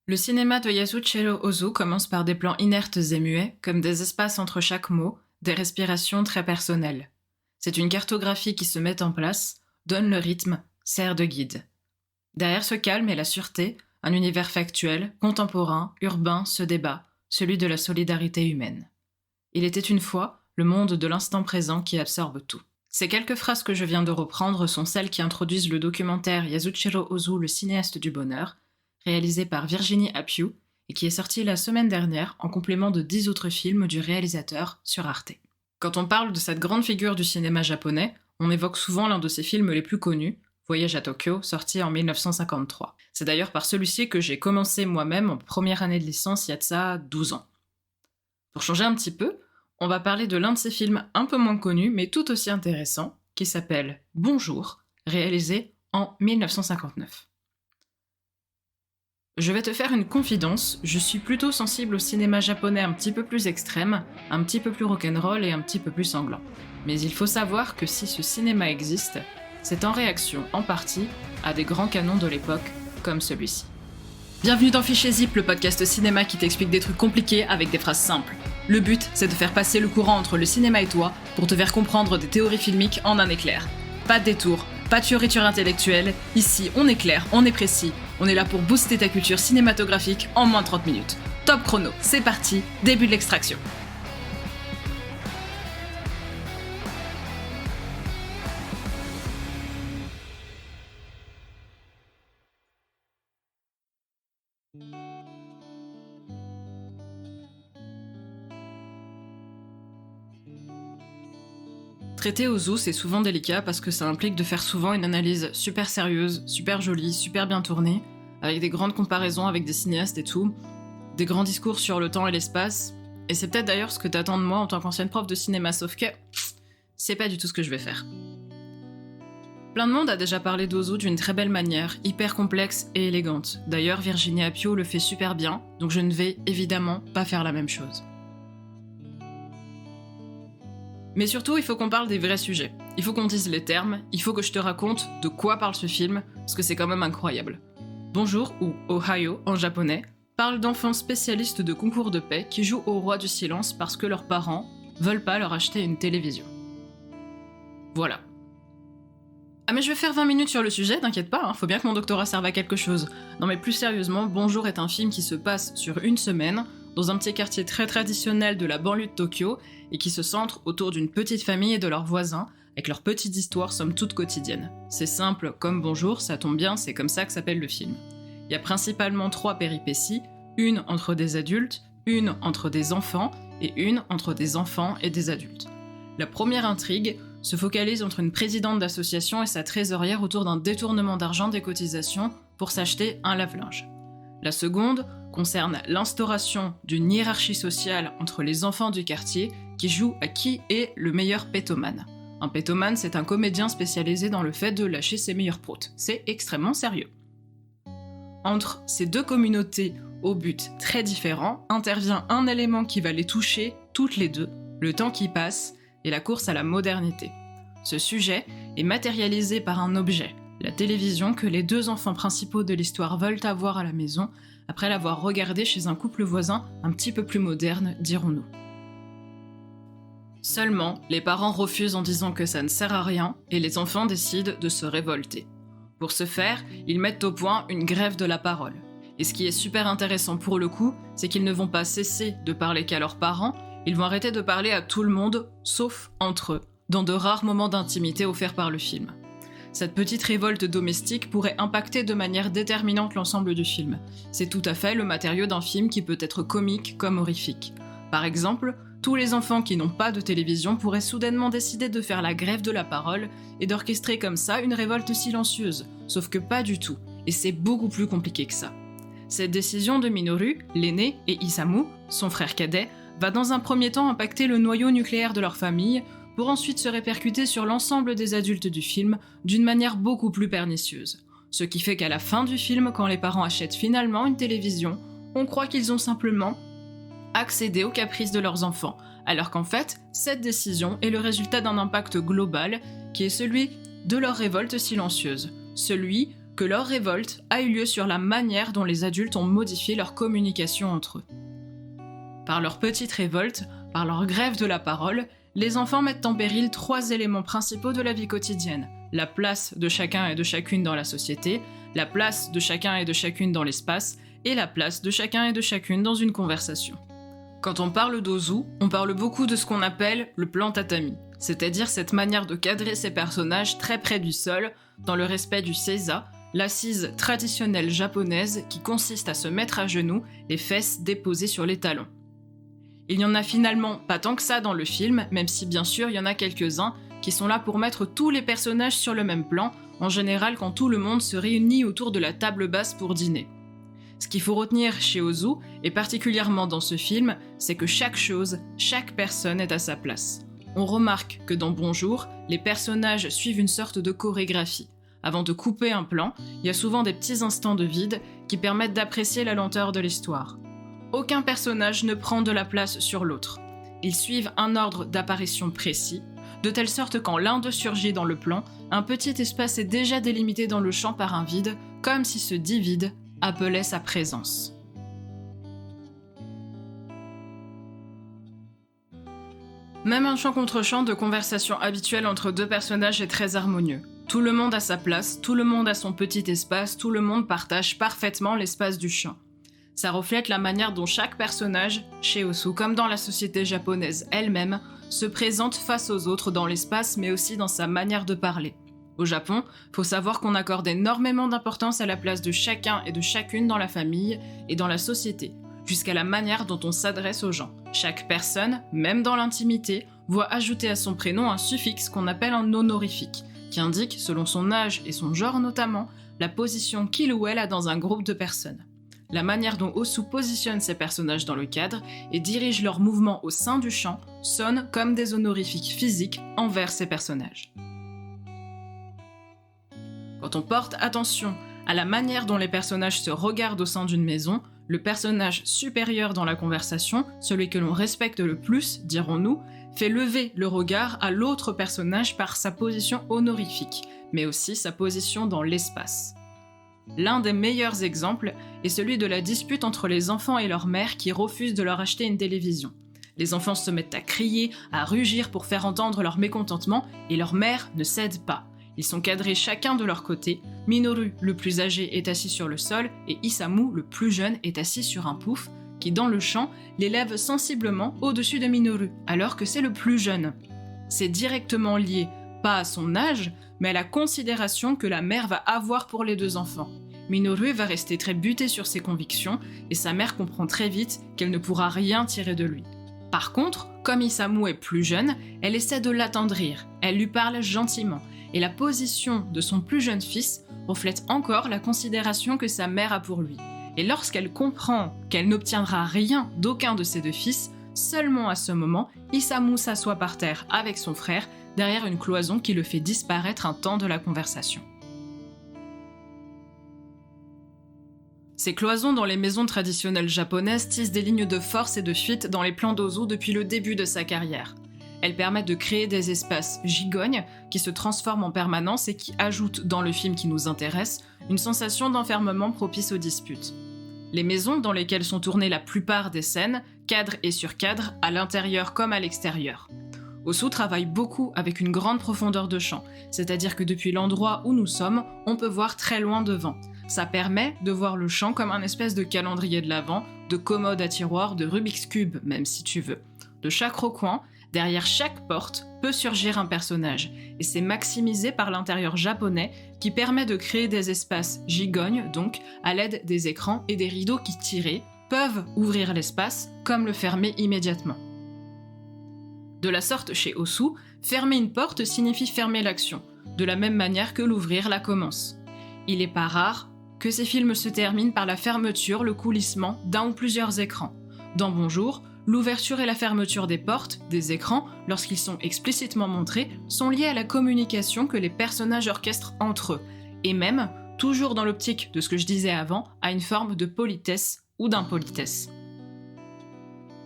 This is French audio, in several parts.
Le cinéma de Yasuhiro Ozu commence par des plans inertes et muets, comme des espaces entre chaque mot, des respirations très personnelles. C'est une cartographie qui se met en place, donne le rythme, sert de guide. Derrière ce calme et la sûreté, un univers factuel, contemporain, urbain se débat, celui de la solidarité humaine. Il était une fois le monde de l'instant présent qui absorbe tout. Ces quelques phrases que je viens de reprendre sont celles qui introduisent le documentaire Yasuhiro Ozu, le cinéaste du bonheur, réalisé par Virginie Appiou et qui est sorti la semaine dernière en complément de 10 autres films du réalisateur sur Arte. Quand on parle de cette grande figure du cinéma japonais, on évoque souvent l'un de ses films les plus connus, Voyage à Tokyo, sorti en 1953. C'est d'ailleurs par celui-ci que j'ai commencé moi-même en première année de licence il y a de ça 12 ans. Pour changer un petit peu, on va parler de l'un de ses films un peu moins connus mais tout aussi intéressant, qui s'appelle Bonjour, réalisé en 1959. Je vais te faire une confidence, je suis plutôt sensible au cinéma japonais un petit peu plus extrême, un petit peu plus rock'n'roll et un petit peu plus sanglant. Mais il faut savoir que si ce cinéma existe, c'est en réaction, en partie, à des grands canons de l'époque, comme celui-ci. Bienvenue dans Fichier Zip, le podcast cinéma qui t'explique des trucs compliqués avec des phrases simples. Le but, c'est de faire passer le courant entre le cinéma et toi, pour te faire comprendre des théories filmiques en un éclair. Pas de détour, pas de fioriture intellectuelle, ici on est clair, on est précis, on est là pour booster ta culture cinématographique en moins de 30 minutes. Top chrono, c'est parti, début de l'extraction. Traiter Ozu, c'est souvent délicat parce que ça implique de faire souvent une analyse super sérieuse, super jolie, super bien tournée, avec des grandes comparaisons avec des cinéastes et tout, des grands discours sur le temps et l'espace, et c'est peut-être d'ailleurs ce que t'attends de moi en tant qu'ancienne prof de cinéma, sauf que c'est pas du tout ce que je vais faire. Plein de monde a déjà parlé d'Ozu d'une très belle manière, hyper complexe et élégante. D'ailleurs, Virginie Appiou le fait super bien, donc je ne vais évidemment pas faire la même chose. Mais surtout, il faut qu'on parle des vrais sujets. Il faut qu'on dise les termes, il faut que je te raconte de quoi parle ce film, parce que c'est quand même incroyable. Bonjour, ou Ohio en japonais, parle d'enfants spécialistes de concours de paix qui jouent au roi du silence parce que leurs parents veulent pas leur acheter une télévision. Voilà. Ah mais je vais faire 20 minutes sur le sujet, t'inquiète pas, faut bien que mon doctorat serve à quelque chose. Non mais plus sérieusement, Bonjour est un film qui se passe sur une semaine, dans un petit quartier très traditionnel de la banlieue de Tokyo, et qui se centre autour d'une petite famille et de leurs voisins, avec leurs petites histoires somme toute quotidiennes. C'est simple comme Bonjour, ça tombe bien, c'est comme ça que s'appelle le film. Il y a principalement 3 péripéties, une entre des adultes, une entre des enfants, et une entre des enfants et des adultes. La première intrigue se focalise entre une présidente d'association et sa trésorière autour d'un détournement d'argent des cotisations pour s'acheter un lave-linge. La seconde concerne l'instauration d'une hiérarchie sociale entre les enfants du quartier qui jouent à qui est le meilleur pétomane. Un pétomane, c'est un comédien spécialisé dans le fait de lâcher ses meilleurs proutes. C'est extrêmement sérieux. Entre ces deux communautés au but très différent, intervient un élément qui va les toucher toutes les deux, le temps qui passe et la course à la modernité. Ce sujet est matérialisé par un objet, la télévision que les 2 enfants principaux de l'histoire veulent avoir à la maison, après l'avoir regardée chez un couple voisin un petit peu plus moderne, dirons-nous. Seulement, les parents refusent en disant que ça ne sert à rien, et les enfants décident de se révolter. Pour ce faire, ils mettent au point une grève de la parole. Et ce qui est super intéressant pour le coup, c'est qu'ils ne vont pas cesser de parler qu'à leurs parents, ils vont arrêter de parler à tout le monde, sauf entre eux, dans de rares moments d'intimité offerts par le film. Cette petite révolte domestique pourrait impacter de manière déterminante l'ensemble du film. C'est tout à fait le matériau d'un film qui peut être comique comme horrifique. Par exemple, tous les enfants qui n'ont pas de télévision pourraient soudainement décider de faire la grève de la parole et d'orchestrer comme ça une révolte silencieuse, sauf que pas du tout, et c'est beaucoup plus compliqué que ça. Cette décision de Minoru, l'aîné, et Isamu, son frère cadet, va dans un premier temps impacter le noyau nucléaire de leur famille, pour ensuite se répercuter sur l'ensemble des adultes du film d'une manière beaucoup plus pernicieuse. Ce qui fait qu'à la fin du film, quand les parents achètent finalement une télévision, on croit qu'ils ont simplement accédé aux caprices de leurs enfants, alors qu'en fait, cette décision est le résultat d'un impact global qui est celui de leur révolte silencieuse, celui que leur révolte a eu lieu sur la manière dont les adultes ont modifié leur communication entre eux. Par leur petite révolte, par leur grève de la parole, les enfants mettent en péril 3 éléments principaux de la vie quotidienne: la place de chacun et de chacune dans la société, la place de chacun et de chacune dans l'espace, et la place de chacun et de chacune dans une conversation. Quand on parle d'Ozu, on parle beaucoup de ce qu'on appelle le plan tatami, c'est-à-dire cette manière de cadrer ses personnages très près du sol, dans le respect du seiza, l'assise traditionnelle japonaise qui consiste à se mettre à genoux, les fesses déposées sur les talons. Il n'y en a finalement pas tant que ça dans le film, même si bien sûr il y en a quelques-uns qui sont là pour mettre tous les personnages sur le même plan, en général quand tout le monde se réunit autour de la table basse pour dîner. Ce qu'il faut retenir chez Ozu, et particulièrement dans ce film, c'est que chaque chose, chaque personne est à sa place. On remarque que dans Bonjour, les personnages suivent une sorte de chorégraphie. Avant de couper un plan, il y a souvent des petits instants de vide qui permettent d'apprécier la lenteur de l'histoire. Aucun personnage ne prend de la place sur l'autre. Ils suivent un ordre d'apparition précis, de telle sorte quand l'un d'eux surgit dans le plan, un petit espace est déjà délimité dans le champ par un vide, comme si ce dit vide appelait sa présence. Même un chant contre chant de conversation habituelle entre 2 personnages est très harmonieux. Tout le monde a sa place, tout le monde a son petit espace, tout le monde partage parfaitement l'espace du chant. Ça reflète la manière dont chaque personnage, chez Ozu comme dans la société japonaise elle-même, se présente face aux autres dans l'espace mais aussi dans sa manière de parler. Au Japon, faut savoir qu'on accorde énormément d'importance à la place de chacun et de chacune dans la famille et dans la société, jusqu'à la manière dont on s'adresse aux gens. Chaque personne, même dans l'intimité, voit ajouter à son prénom un suffixe qu'on appelle un honorifique, qui indique, selon son âge et son genre notamment, la position qu'il ou elle a dans un groupe de personnes. La manière dont Ozu positionne ses personnages dans le cadre et dirige leurs mouvements au sein du chant sonne comme des honorifiques physiques envers ses personnages. Quand on porte attention à la manière dont les personnages se regardent au sein d'une maison, le personnage supérieur dans la conversation, celui que l'on respecte le plus, dirons-nous, fait lever le regard à l'autre personnage par sa position honorifique, mais aussi sa position dans l'espace. L'un des meilleurs exemples est celui de la dispute entre les enfants et leur mère qui refusent de leur acheter une télévision. Les enfants se mettent à crier, à rugir pour faire entendre leur mécontentement et leur mère ne cède pas. Ils sont cadrés chacun de leur côté. Minoru, le plus âgé, est assis sur le sol et Isamu, le plus jeune, est assis sur un pouf qui, dans le chant, l'élève sensiblement au-dessus de Minoru, alors que c'est le plus jeune. C'est directement lié, pas à son âge, mais à la considération que la mère va avoir pour les 2 enfants. Minoru va rester très buté sur ses convictions et sa mère comprend très vite qu'elle ne pourra rien tirer de lui. Par contre, comme Isamu est plus jeune, elle essaie de l'attendrir, elle lui parle gentiment, et la position de son plus jeune fils reflète encore la considération que sa mère a pour lui. Et lorsqu'elle comprend qu'elle n'obtiendra rien d'aucun de ses 2 fils, seulement à ce moment, Isamu s'assoit par terre avec son frère, derrière une cloison qui le fait disparaître un temps de la conversation. Ces cloisons dans les maisons traditionnelles japonaises tissent des lignes de force et de fuite dans les plans d'Ozu depuis le début de sa carrière. Elles permettent de créer des espaces gigognes qui se transforment en permanence et qui ajoutent, dans le film qui nous intéresse, une sensation d'enfermement propice aux disputes. Les maisons dans lesquelles sont tournées la plupart des scènes, cadre et surcadre, à l'intérieur comme à l'extérieur. Ozu travaille beaucoup avec une grande profondeur de champ, c'est-à-dire que depuis l'endroit où nous sommes, on peut voir très loin devant. Ça permet de voir le champ comme un espèce de calendrier de l'Avent, de commode à tiroirs, de Rubik's Cube, même si tu veux. De chaque recoin, derrière chaque porte, peut surgir un personnage, et c'est maximisé par l'intérieur japonais qui permet de créer des espaces gigognes, donc, à l'aide des écrans et des rideaux qui, tirés, peuvent ouvrir l'espace, comme le fermer immédiatement. De la sorte, chez Ozu, fermer une porte signifie fermer l'action, de la même manière que l'ouvrir la commence. Il n'est pas rare que ces films se terminent par la fermeture, le coulissement d'un ou plusieurs écrans. Dans Bonjour, l'ouverture et la fermeture des portes, des écrans, lorsqu'ils sont explicitement montrés, sont liés à la communication que les personnages orchestrent entre eux, et même, toujours dans l'optique de ce que je disais avant, à une forme de politesse ou d'impolitesse.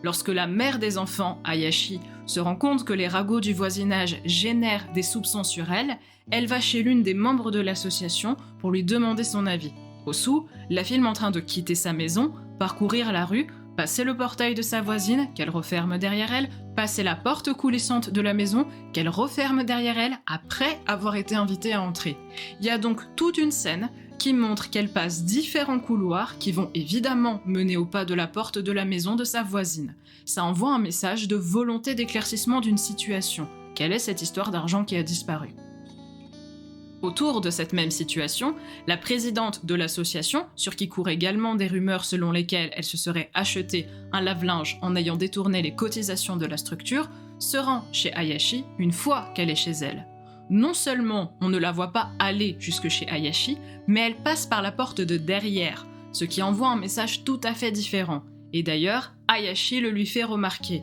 Lorsque la mère des enfants, Hayashi, se rend compte que les ragots du voisinage génèrent des soupçons sur elle, elle va chez l'une des membres de l'association pour lui demander son avis. Osu la filme en train de quitter sa maison, parcourir la rue, passer le portail de sa voisine, qu'elle referme derrière elle, passer la porte coulissante de la maison, qu'elle referme derrière elle, après avoir été invitée à entrer. Il y a donc toute une scène qui montre qu'elle passe différents couloirs qui vont évidemment mener au pas de la porte de la maison de sa voisine. Ça envoie un message de volonté d'éclaircissement d'une situation. Quelle est cette histoire d'argent qui a disparu ? Autour de cette même situation, la présidente de l'association, sur qui courent également des rumeurs selon lesquelles elle se serait acheté un lave-linge en ayant détourné les cotisations de la structure, se rend chez Hayashi une fois qu'elle est chez elle. Non seulement on ne la voit pas aller jusque chez Hayashi, mais elle passe par la porte de derrière, ce qui envoie un message tout à fait différent. Et d'ailleurs, Hayashi le lui fait remarquer.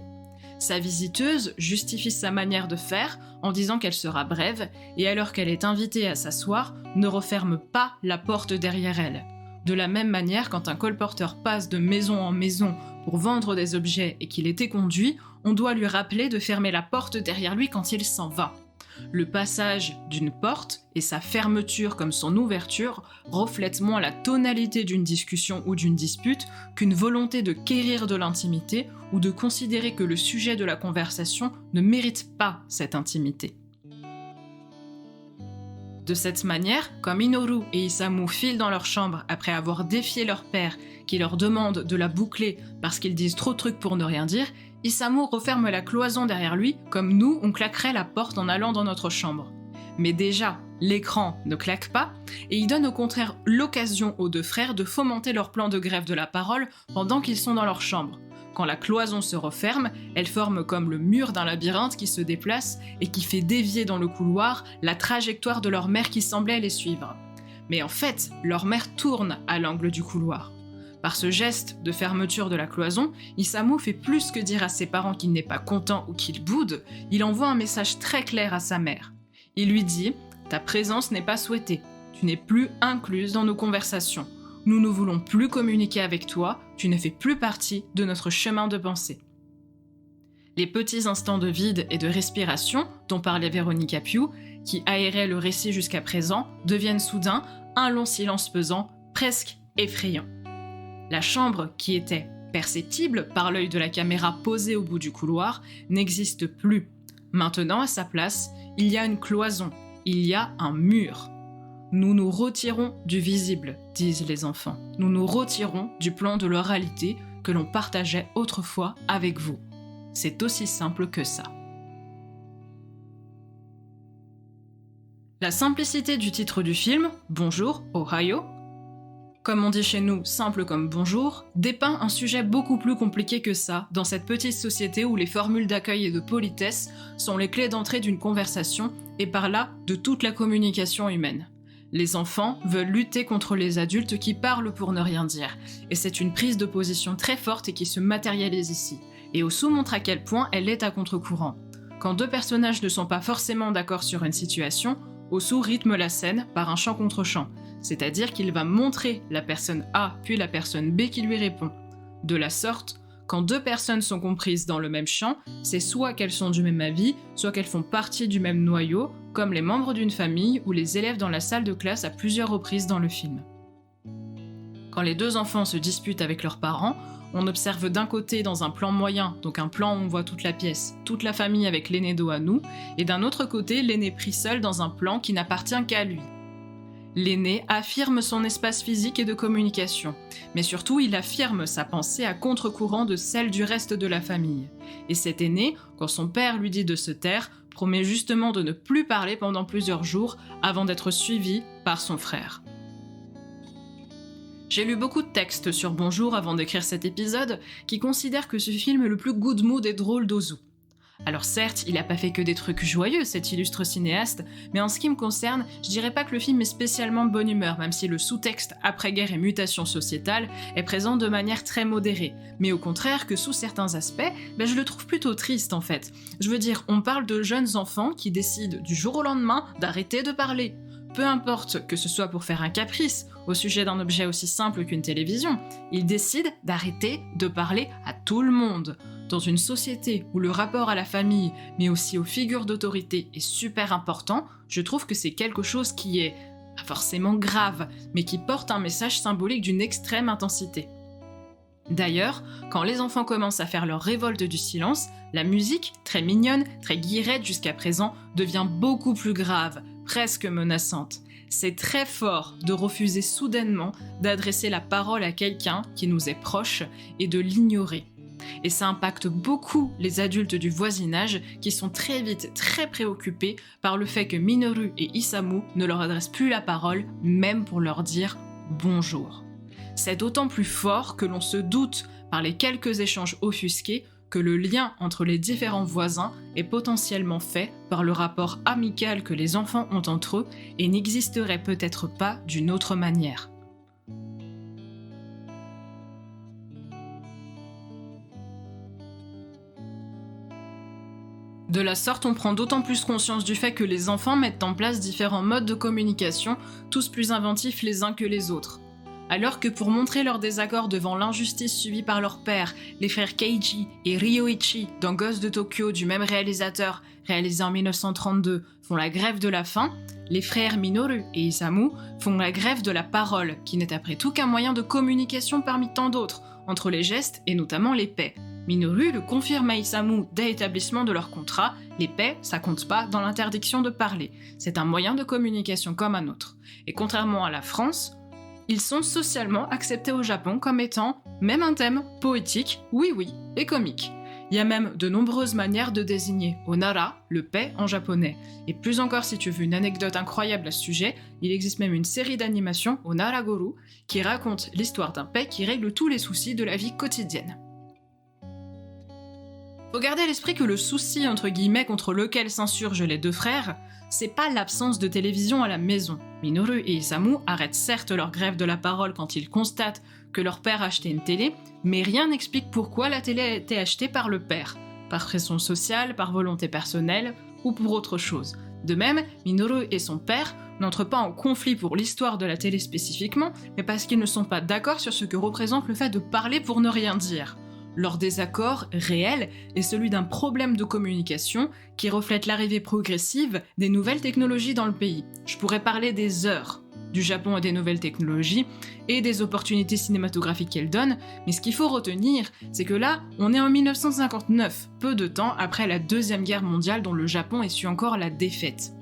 Sa visiteuse justifie sa manière de faire en disant qu'elle sera brève et alors qu'elle est invitée à s'asseoir, ne referme pas la porte derrière elle. De la même manière, quand un colporteur passe de maison en maison pour vendre des objets et qu'il est éconduit, on doit lui rappeler de fermer la porte derrière lui quand il s'en va. Le passage d'une porte et sa fermeture comme son ouverture reflètent moins la tonalité d'une discussion ou d'une dispute qu'une volonté de quérir de l'intimité ou de considérer que le sujet de la conversation ne mérite pas cette intimité. De cette manière, quand Minoru et Isamu filent dans leur chambre après avoir défié leur père qui leur demande de la boucler parce qu'ils disent trop de trucs pour ne rien dire, Isamu referme la cloison derrière lui comme nous on claquerait la porte en allant dans notre chambre. Mais déjà, l'écran ne claque pas et il donne au contraire l'occasion aux deux frères de fomenter leur plan de grève de la parole pendant qu'ils sont dans leur chambre. Quand la cloison se referme, elle forme comme le mur d'un labyrinthe qui se déplace et qui fait dévier dans le couloir la trajectoire de leur mère qui semblait les suivre. Mais en fait, leur mère tourne à l'angle du couloir. Par ce geste de fermeture de la cloison, Isamu fait plus que dire à ses parents qu'il n'est pas content ou qu'il boude, il envoie un message très clair à sa mère. Il lui dit « Ta présence n'est pas souhaitée, tu n'es plus incluse dans nos conversations. Nous ne voulons plus communiquer avec toi, tu ne fais plus partie de notre chemin de pensée. » Les petits instants de vide et de respiration dont parlait Véronica Piu, qui aéraient le récit jusqu'à présent, deviennent soudain un long silence pesant, presque effrayant. La chambre, qui était perceptible par l'œil de la caméra posée au bout du couloir, n'existe plus. Maintenant, à sa place, il y a une cloison, il y a un mur. Nous nous retirons du visible, disent les enfants. Nous nous retirons du plan de l'oralité que l'on partageait autrefois avec vous. C'est aussi simple que ça. La simplicité du titre du film, Bonjour, Ohio, comme on dit chez nous, simple comme bonjour, dépeint un sujet beaucoup plus compliqué que ça dans cette petite société où les formules d'accueil et de politesse sont les clés d'entrée d'une conversation et par là de toute la communication humaine. Les enfants veulent lutter contre les adultes qui parlent pour ne rien dire, et c'est une prise de position très forte et qui se matérialise ici. Et Osu montre à quel point elle est à contre-courant. Quand deux personnages ne sont pas forcément d'accord sur une situation, Osu rythme la scène par un chant contre chant, c'est-à-dire qu'il va montrer la personne A puis la personne B qui lui répond. De la sorte, quand deux personnes sont comprises dans le même chant, c'est soit qu'elles sont du même avis, soit qu'elles font partie du même noyau, comme les membres d'une famille ou les élèves dans la salle de classe à plusieurs reprises dans le film. Quand les deux enfants se disputent avec leurs parents, on observe d'un côté dans un plan moyen, donc un plan où on voit toute la pièce, toute la famille avec l'aîné dos à nous, et d'un autre côté l'aîné pris seul dans un plan qui n'appartient qu'à lui. L'aîné affirme son espace physique et de communication, mais surtout il affirme sa pensée à contre-courant de celle du reste de la famille. Et cet aîné, quand son père lui dit de se taire, promet justement de ne plus parler pendant plusieurs jours avant d'être suivi par son frère. J'ai lu beaucoup de textes sur Bonjour avant d'écrire cet épisode qui considèrent que ce film est le plus good mood et drôle d'Ozu. Alors certes, il n'a pas fait que des trucs joyeux, cet illustre cinéaste, mais en ce qui me concerne, je dirais pas que le film est spécialement de bonne humeur, même si le sous-texte après-guerre et mutation sociétale est présent de manière très modérée, mais au contraire que sous certains aspects, je le trouve plutôt triste en fait. Je veux dire, on parle de jeunes enfants qui décident du jour au lendemain d'arrêter de parler. peu importe que ce soit pour faire un caprice au sujet d'un objet aussi simple qu'une télévision, ils décident d'arrêter de parler à tout le monde. Dans une société où le rapport à la famille, mais aussi aux figures d'autorité est super important, je trouve que c'est quelque chose qui est pas forcément grave, mais qui porte un message symbolique d'une extrême intensité. D'ailleurs, quand les enfants commencent à faire leur révolte du silence, la musique, très mignonne, très guillerette jusqu'à présent, devient beaucoup plus grave, presque menaçante. C'est très fort de refuser soudainement d'adresser la parole à quelqu'un qui nous est proche et de l'ignorer. Et ça impacte beaucoup les adultes du voisinage qui sont très vite très préoccupés par le fait que Minoru et Isamu ne leur adressent plus la parole, même pour leur dire bonjour. C'est d'autant plus fort que l'on se doute, par les quelques échanges offusqués, que le lien entre les différents voisins est potentiellement fait par le rapport amical que les enfants ont entre eux et n'existerait peut-être pas d'une autre manière. De la sorte, on prend d'autant plus conscience du fait que les enfants mettent en place différents modes de communication, tous plus inventifs les uns que les autres. Alors que pour montrer leur désaccord devant l'injustice subie par leur père, les frères Keiji et Ryoichi dans Ghost de Tokyo du même réalisateur, réalisé en 1932, font la grève de la faim, les frères Minoru et Isamu font la grève de la parole, qui n'est après tout qu'un moyen de communication parmi tant d'autres, entre les gestes et notamment les paix. Minoru le confirme à Isamu dès l'établissement de leur contrat, les paix, ça compte pas dans l'interdiction de parler, c'est un moyen de communication comme un autre. Et contrairement à la France, ils sont socialement acceptés au Japon comme étant même un thème poétique, oui, et comique. Il y a même de nombreuses manières de désigner Onara, le paix en japonais. Et plus encore si tu veux une anecdote incroyable à ce sujet, il existe même une série d'animation, Onara Goru, qui raconte l'histoire d'un paix qui règle tous les soucis de la vie quotidienne. Faut garder à l'esprit que le souci entre guillemets contre lequel s'insurgent les deux frères, c'est pas l'absence de télévision à la maison. Minoru et Isamu arrêtent certes leur grève de la parole quand ils constatent que leur père a acheté une télé, mais rien n'explique pourquoi la télé a été achetée par le père. Par pression sociale, par volonté personnelle, ou pour autre chose. De même, Minoru et son père n'entrent pas en conflit pour l'histoire de la télé spécifiquement, mais parce qu'ils ne sont pas d'accord sur ce que représente le fait de parler pour ne rien dire. Leur désaccord réel est celui d'un problème de communication qui reflète l'arrivée progressive des nouvelles technologies dans le pays. Je pourrais parler des heures du Japon et des nouvelles technologies et des opportunités cinématographiques qu'elles donnent, mais ce qu'il faut retenir, c'est que là, on est en 1959, peu de temps après la Deuxième Guerre mondiale dont le Japon essuie encore la défaite.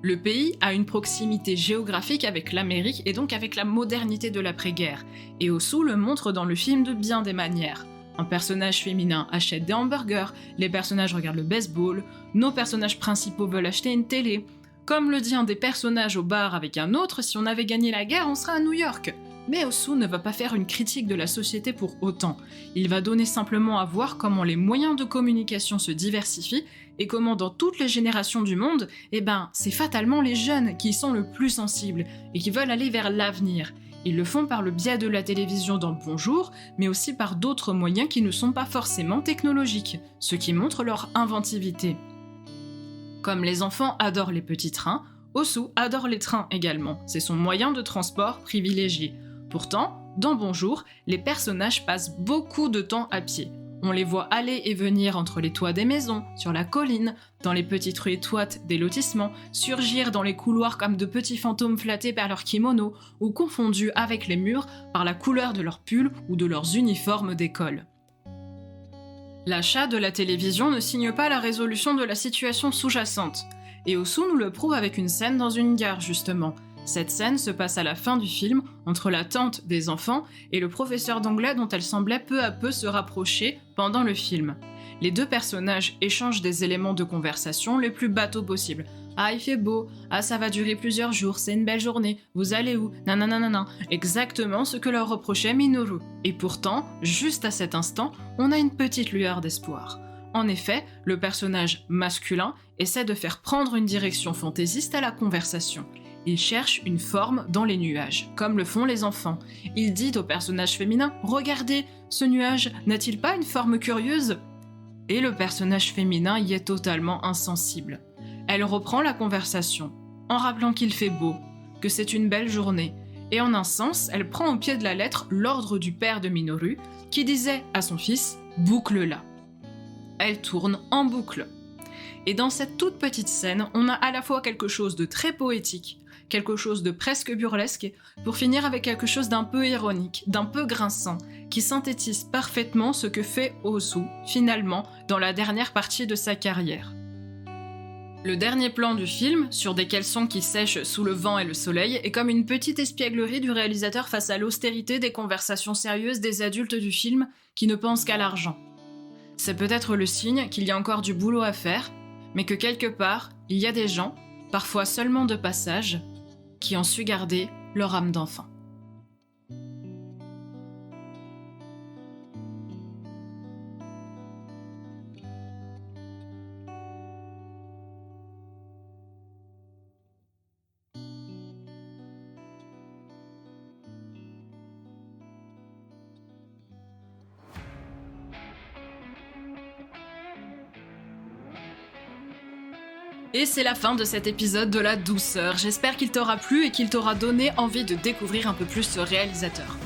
Le pays a une proximité géographique avec l'Amérique et donc avec la modernité de l'après-guerre, et Osu le montre dans le film de bien des manières. Un personnage féminin achète des hamburgers, les personnages regardent le baseball, nos personnages principaux veulent acheter une télé. Comme le dit un des personnages au bar avec un autre, si on avait gagné la guerre, on serait à New York. Mais Osu ne va pas faire une critique de la société pour autant. Il va donner simplement à voir comment les moyens de communication se diversifient et comment dans toutes les générations du monde, c'est fatalement les jeunes qui y sont le plus sensibles et qui veulent aller vers l'avenir. Ils le font par le biais de la télévision dans Bonjour, mais aussi par d'autres moyens qui ne sont pas forcément technologiques, ce qui montre leur inventivité. Comme les enfants adorent les petits trains, Osu adore les trains également, c'est son moyen de transport privilégié. Pourtant, dans Bonjour, les personnages passent beaucoup de temps à pied. On les voit aller et venir entre les toits des maisons, sur la colline, dans les petites rues étroites des lotissements, surgir dans les couloirs comme de petits fantômes flattés par leurs kimonos ou confondus avec les murs par la couleur de leurs pulls ou de leurs uniformes d'école. L'achat de la télévision ne signe pas la résolution de la situation sous-jacente, et Osu nous le prouve avec une scène dans une gare justement. Cette scène se passe à la fin du film, entre la tante des enfants et le professeur d'anglais dont elle semblait peu à peu se rapprocher pendant le film. Les deux personnages échangent des éléments de conversation les plus bateaux possibles. « Ah, il fait beau. Ah, ça va durer plusieurs jours. C'est une belle journée. Vous allez où ? Nananana. » Exactement ce que leur reprochait Minoru. Et pourtant, juste à cet instant, on a une petite lueur d'espoir. En effet, le personnage masculin essaie de faire prendre une direction fantaisiste à la conversation. Il cherche une forme dans les nuages, comme le font les enfants. Il dit au personnage féminin « Regardez, ce nuage n'a-t-il pas une forme curieuse ?» Et le personnage féminin y est totalement insensible. Elle reprend la conversation. en rappelant qu'il fait beau, que c'est une belle journée, et en un sens, elle prend au pied de la lettre l'ordre du père de Minoru, qui disait à son fils « boucle-la ». Elle tourne en boucle. Et dans cette toute petite scène, on a à la fois quelque chose de très poétique, quelque chose de presque burlesque, pour finir avec quelque chose d'un peu ironique, d'un peu grinçant, qui synthétise parfaitement ce que fait Ozu, finalement, dans la dernière partie de sa carrière. Le dernier plan du film, sur des caleçons qui sèchent sous le vent et le soleil, est comme une petite espièglerie du réalisateur face à l'austérité des conversations sérieuses des adultes du film qui ne pensent qu'à l'argent. C'est peut-être le signe qu'il y a encore du boulot à faire, mais que quelque part, il y a des gens, parfois seulement de passage, qui ont su garder leur âme d'enfant. Et c'est la fin de cet épisode de La Douceur. J'espère qu'il t'aura plu et qu'il t'aura donné envie de découvrir un peu plus ce réalisateur.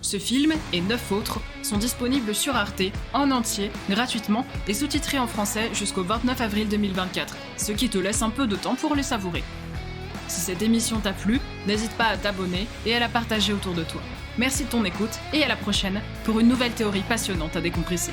Ce film et 9 autres sont disponibles sur Arte, en entier, gratuitement et sous-titrés en français jusqu'au 29 avril 2024, ce qui te laisse un peu de temps pour les savourer. Si cette émission t'a plu, n'hésite pas à t'abonner et à la partager autour de toi. Merci de ton écoute et à la prochaine pour une nouvelle théorie passionnante à décompresser.